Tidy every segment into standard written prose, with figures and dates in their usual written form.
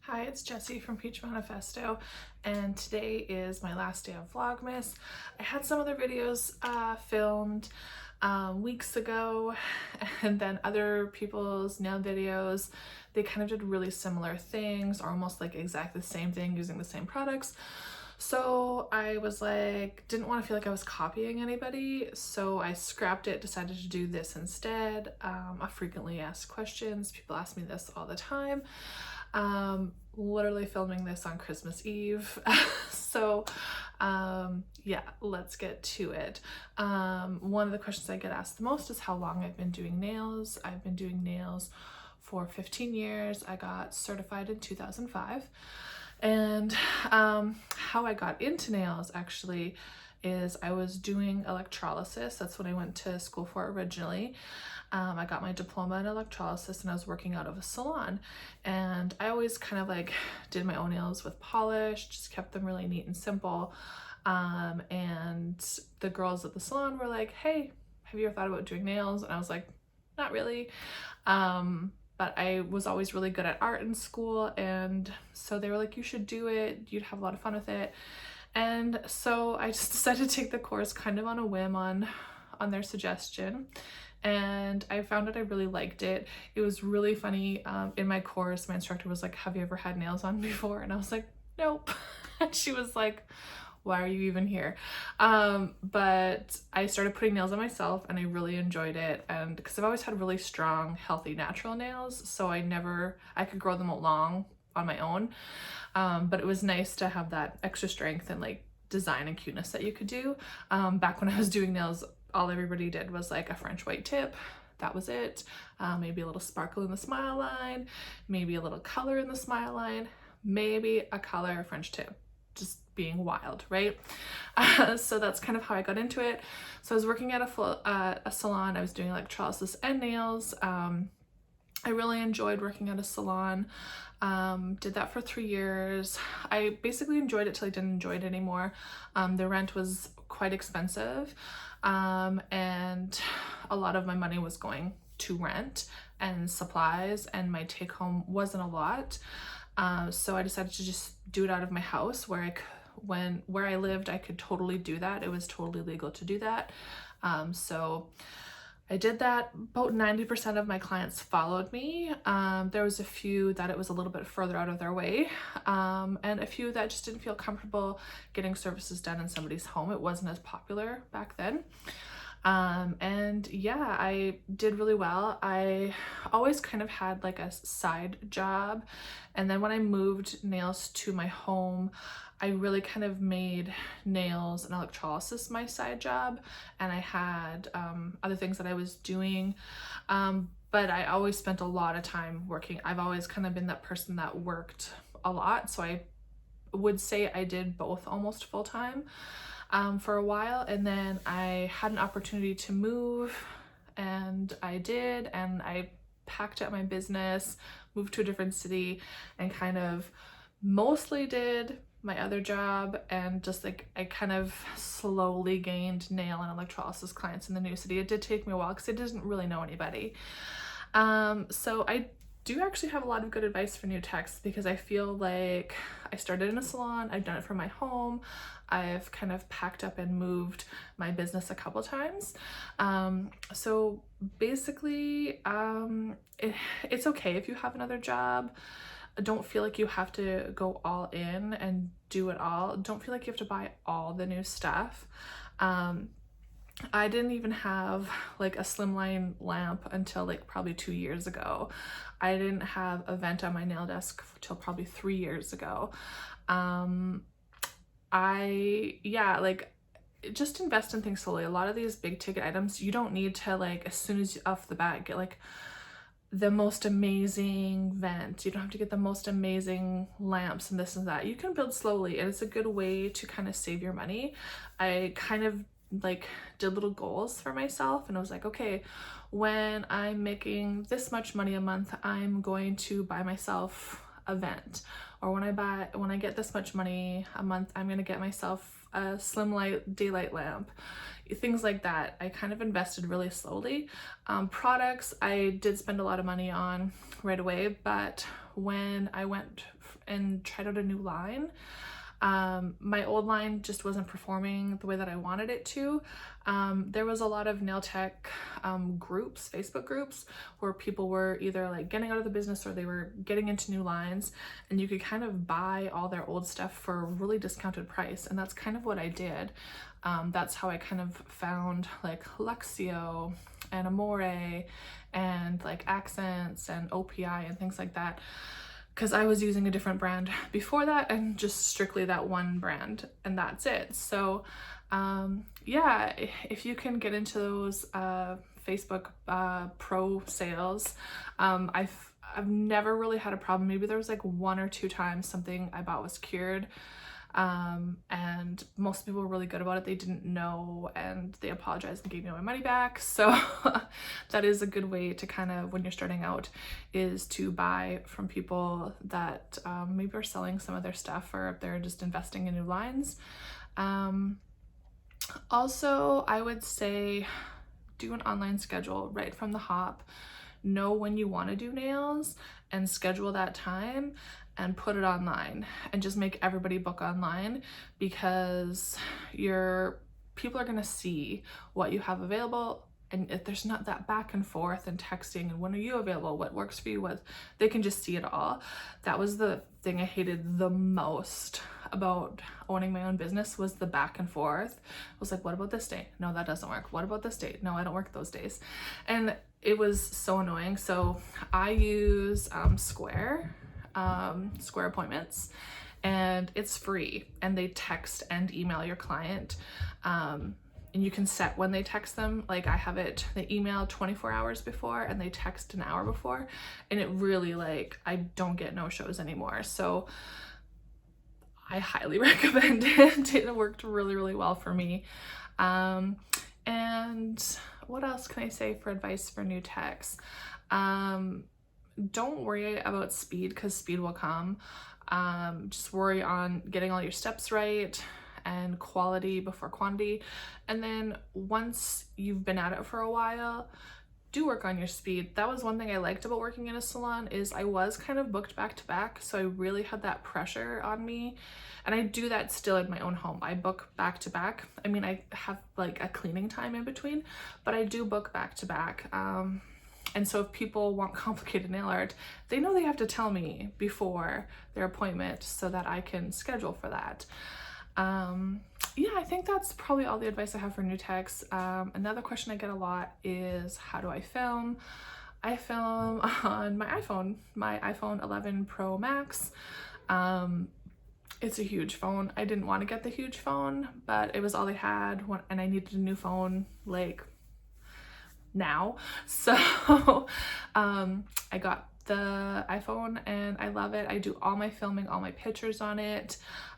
Hi, it's Jessie from Manifesto, and today is my last day of Vlogmas. I had some other videos filmed weeks ago, and then other people's nail videos, they kind of did really similar things, or almost like exactly the same thing using the same products. So I was like, didn't want to feel like I was copying anybody, so I scrapped it, decided to do this instead. A frequently asked questions, people ask me this all the time. Literally filming this on Christmas Eve. So yeah, let's get to it. One of the questions I get asked the most is how long I've been doing nails. I've been doing nails for 15 years. I got certified in 2005. And how I got into nails actually is I was doing electrolysis. That's what I went to school for originally. I got my diploma in electrolysis and I was working out of a salon, and I always kind of like did my own nails with polish, just kept them really neat and simple. And the girls at the salon were like, hey, have you ever thought about doing nails? And I was like, not really. But I was always really good at art in school, and so they were like, you should do it, you'd have a lot of fun with it. And so I just decided to take the course kind of on a whim on their suggestion, and I found that I really liked it. It was really funny. In my course, my instructor was like, have you ever had nails on before? And I was like, nope. And she was like, why are you even here? But I started putting nails on myself and I really enjoyed it, and because I've always had really strong, healthy, natural nails, so I could grow them long on my own. But it was nice to have that extra strength and like design and cuteness that you could do. Back when I was doing nails, all everybody did was like a French white tip. That was it. Maybe a little sparkle in the smile line, maybe a little color in the smile line, maybe a color French tip. Just being wild, right? So that's kind of how I got into it. So I was working at a salon. I was doing electrolysis and nails. I really enjoyed working at a salon. Did that for 3 years. I basically enjoyed it till I didn't enjoy it anymore. The rent was quite expensive, and a lot of my money was going to rent and supplies, and my take home wasn't a lot. So I decided to just do it out of my house where I lived, I could totally do that. It was totally legal to do that. So I did that. About 90% of my clients followed me. There was a few that it was a little bit further out of their way, and a few that just didn't feel comfortable getting services done in somebody's home. It wasn't as popular back then. And yeah, I did really well. I always kind of had like a side job, and then when I moved nails to my home, I really kind of made nails and electrolysis my side job, and I had other things that I was doing, but I always spent a lot of time working. I've always kind of been that person that worked a lot, so I would say I did both almost full time for a while, and then I had an opportunity to move, and I did, and I packed up my business, moved to a different city, and kind of mostly did my other job, and just like I kind of slowly gained nail and electrolysis clients in the new city. It did take me a while because I didn't really know anybody. So I do actually have a lot of good advice for new techs, because I feel like I started in a salon, I've done it from my home, I've kind of packed up and moved my business a couple times. So basically, it's okay if you have another job. Don't feel like you have to go all in and do it all. Don't feel like you have to buy all the new stuff. I didn't even have like a slimline lamp until like probably 2 years ago. I didn't have a vent on my nail desk till probably 3 years ago. Like just invest in things slowly. A lot of these big ticket items, you don't need to like as soon as off the bat get like the most amazing vent. You don't have to get the most amazing lamps and this and that. You can build slowly, and it's a good way to kind of save your money. I kind of like did little goals for myself, and I was like, okay, when I'm making this much money a month, I'm going to buy myself a vent. Or when I get this much money a month, I'm gonna get myself a slim light daylight lamp. things like that. I kind of invested really slowly. Products I did spend a lot of money on right away, but when I went and tried out a new line, my old line just wasn't performing the way that I wanted it to. There was a lot of nail tech groups, Facebook groups, where people were either like getting out of the business or they were getting into new lines, and you could kind of buy all their old stuff for a really discounted price. And that's kind of what I did. That's how I kind of found like Luxio and Amore and like Accents and OPI and things like that, because I was using a different brand before that and just strictly that one brand, and that's it. So yeah, if you can get into those Facebook pro sales, I've never really had a problem. Maybe there was like 1 or 2 times something I bought was cured, and most people were really good about it. They didn't know and they apologized and gave me my money back. So that is a good way to kind of, when you're starting out, is to buy from people that maybe are selling some of their stuff, or if they're just investing in new lines. Also, I would say do an online schedule right from the hop. Know when you want to do nails and schedule that time and put it online, and just make everybody book online, because people are going to see what you have available. And if there's not that back and forth and texting and when are you available, what works for you, they can just see it all. That was the thing I hated the most about owning my own business, was the back and forth. I was like, what about this day? No, that doesn't work. What about this date? No, I don't work those days. And it was so annoying. So I use Square appointments, and it's free, and they text and email your client. And you can set when they text them. Like I have it, they email 24 hours before and they text an hour before, and it really, like, I don't get no-shows anymore. So I highly recommend it. It worked really, really well for me. And what else can I say for advice for new techs? Don't worry about speed, because speed will come. Just worry on getting all your steps right and quality before quantity. And then once you've been at it for a while, do work on your speed. That was one thing I liked about working in a salon, is I was kind of booked back to back. So I really had that pressure on me. And I do that still in my own home. I book back to back. I mean, I have like a cleaning time in between, but I do book back to back. And so if people want complicated nail art, they know they have to tell me before their appointment so that I can schedule for that. Yeah, I think that's probably all the advice I have for new techs. Another question I get a lot is, how do I film? I film on my iPhone 11 Pro Max. It's a huge phone. I didn't want to get the huge phone, but it was all they had, and I needed a new phone like now. So I got the iPhone and I love it. I do all my filming, all my pictures on it.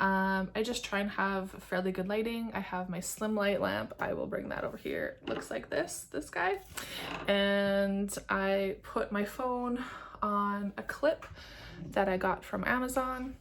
I just try and have fairly good lighting. I have my slim light lamp. I will bring that over here. It looks like this guy. And I put my phone on a clip that I got from Amazon,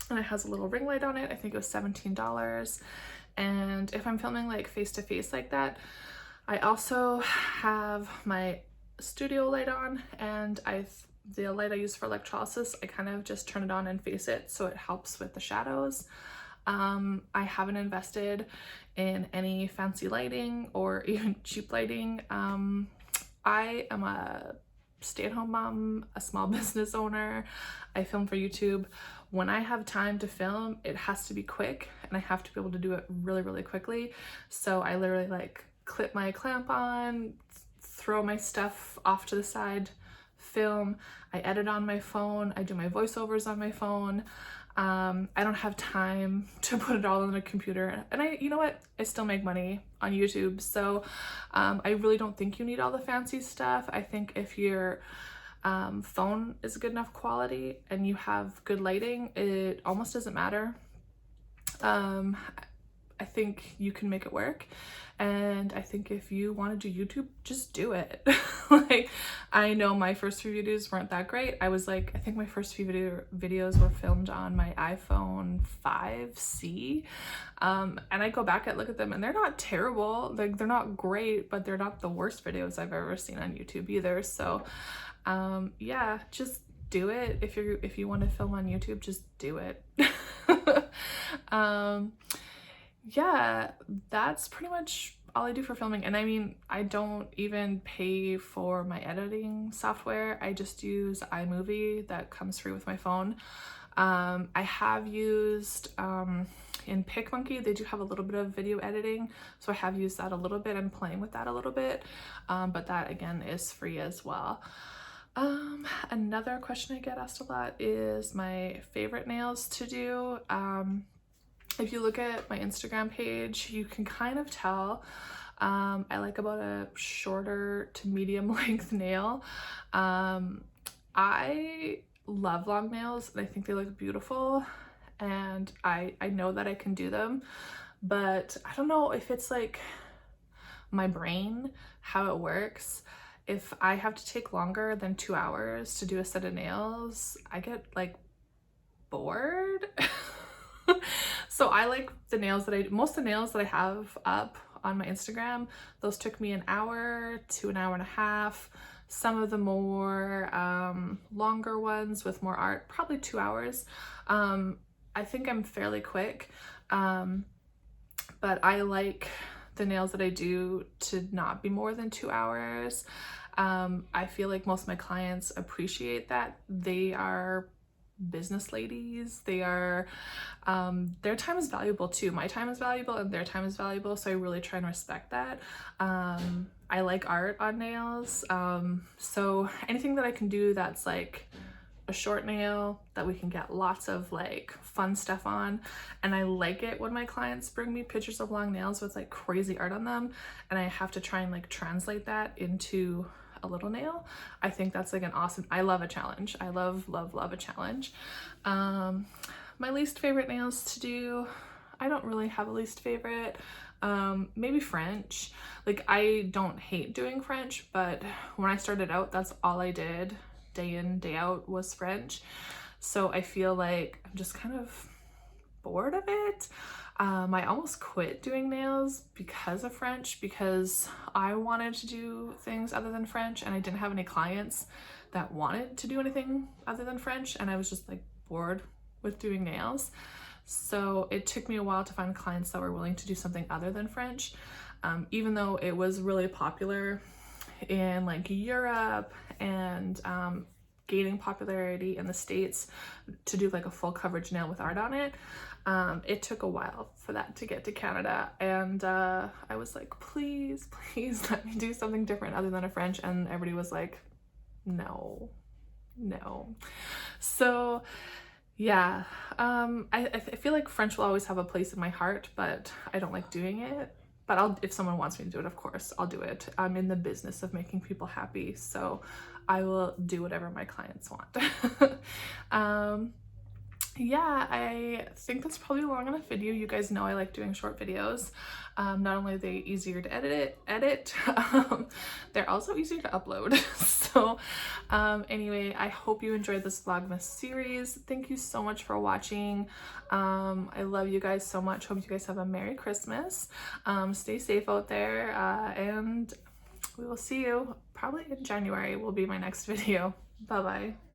and it has a little ring light on it. I think it was $17. And if I'm filming like face to face like that, I also have my studio light on, and the light I use for electrolysis, I kind of just turn it on and face it, so it helps with the shadows. I haven't invested in any fancy lighting or even cheap lighting. I am a stay-at-home mom, a small business owner. I film for YouTube. When I have time to film, it has to be quick, and I have to be able to do it really, really quickly. So I literally like clip my clamp on, throw my stuff off to the side, film. I edit on my phone. I do my voiceovers on my phone. I don't have time to put it all on a computer, and you know what? I still make money on YouTube. So I really don't think you need all the fancy stuff. I think if your phone is good enough quality and you have good lighting, it almost doesn't matter. I think you can make it work. And I think if you want to do YouTube, just do it. Like, I know my first few videos weren't that great. I was like, I think my first few videos were filmed on my iPhone 5C. And I go back and look at them and they're not terrible. Like, they're not great, but they're not the worst videos I've ever seen on YouTube either. So yeah, just do it. If you want to film on YouTube, just do it. Yeah, that's pretty much all I do for filming. And I mean, I don't even pay for my editing software. I just use iMovie that comes free with my phone. I have used in PicMonkey, they do have a little bit of video editing, so I have used that a little bit. I'm playing with that a little bit, but that again is free as well. Another question I get asked a lot is my favorite nails to do. If you look at my Instagram page, you can kind of tell I like about a shorter to medium length nail. I love long nails and I think they look beautiful, and I know that I can do them, but I don't know if it's like my brain, how it works. If I have to take longer than 2 hours to do a set of nails, I get like bored. So I like the nails that most of the nails that I have up on my Instagram, those took me an hour to an hour and a half. Some of the more longer ones with more art, probably 2 hours. I think I'm fairly quick, but I like the nails that I do to not be more than 2 hours. I feel like most of my clients appreciate that. They are business ladies. They are, their time is valuable too. My time is valuable and their time is valuable. So I really try and respect that. I like art on nails. So anything that I can do that's like a short nail that we can get lots of like fun stuff on. And I like it when my clients bring me pictures of long nails with like crazy art on them, and I have to try and like translate that into a little nail. I think that's like an awesome, I love a challenge. I love a challenge. My least favorite nails to do, I don't really have a least favorite. Maybe French. Like, I don't hate doing French, but when I started out, that's all I did day in, day out was French. So I feel like I'm just kind of bored of it. I almost quit doing nails because of French, because I wanted to do things other than French and I didn't have any clients that wanted to do anything other than French, and I was just like bored with doing nails. So it took me a while to find clients that were willing to do something other than French, even though it was really popular in like Europe and gaining popularity in the States to do like a full coverage nail with art on it. It took a while for that to get to Canada, and I was like, please let me do something different other than a French, and everybody was like, no. So yeah, I feel like French will always have a place in my heart, but I don't like doing it. But if someone wants me to do it, of course, I'll do it. I'm in the business of making people happy, so I will do whatever my clients want. Yeah, I think that's probably a long enough video. You guys know I like doing short videos. Not only are they easier to edit, they're also easier to upload. So anyway, I hope you enjoyed this Vlogmas series. Thank you so much for watching. I love you guys so much. Hope you guys have a Merry Christmas. Stay safe out there, and we will see you probably in January will be my next video. Bye-bye.